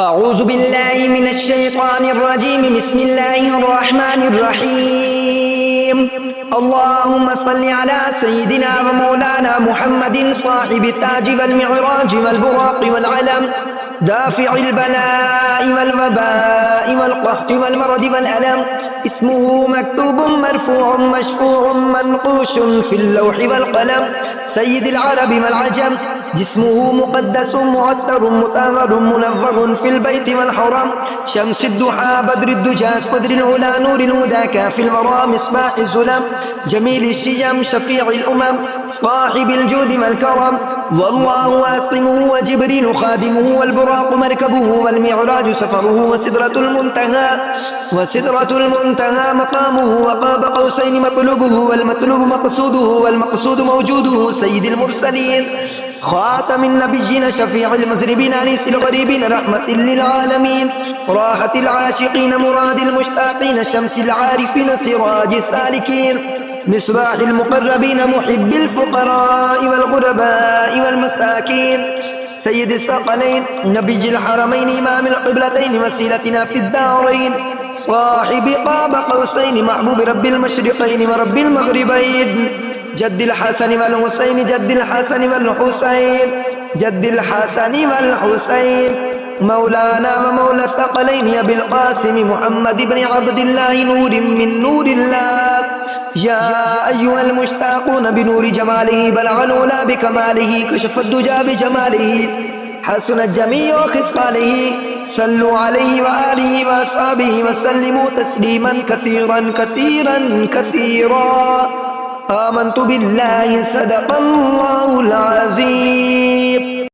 أعوذ بالله من الشيطان الرجيم. بسم الله الرحمن الرحيم. اللهم صل على سيدنا ومولانا محمد صاحب التاج والمعراج والبراق والعلم، دافع البلاء والوباء والقحط والمرض والألم. اسمه مكتوب مرفوع مشفوع منقوش في اللوح والقلم. سيد العرب والعجم، جسمه مقدس معطر مطهر منور في البيت والحرم. شمس الضحى بدر الدجى صدر العلا نور الهدى كافي الورى مصباح الظلم. جميل الشيم شفيع الأمم صاحب الجود والكرم. والله واصمه وجبريل خادمه والبراق مركبه والمعراج سفره وسدرة المنتهى مقامه وقاب قوسين مطلوبه والمطلوب مقصوده والمقصود موجوده. سيد المرسلين خاتم النبيين شفيع المذنبين أنيس الغريبين رحمة للعالمين راحة العاشقين مراد المشتاقين شمس العارفين سراج السالكين مصباح المقربين محب الفقراء والغرباء والمساكين. سيد الثقلين نبي الحرمين إمام القبلتين وسيلتنا في الدارين صاحب قاب قوسين محبوب رب المشرقين ورب المغربين. جد الحسن والحسين جد الحسن والحسين جد الحسن والحسين مولانا ومولى الثقلين أبي القاسم محمد بن عبد الله نور من نور الله. يا أيها المشتاقون بنور جماله بلغ العلا بكماله كشف الدجى بجماله حسن الجميع خصاله. صلوا عليه وآله وأصحابه وسلموا تسليما كثيرا كثيرا كثيرا. آمنت بالله صدق الله العظيم.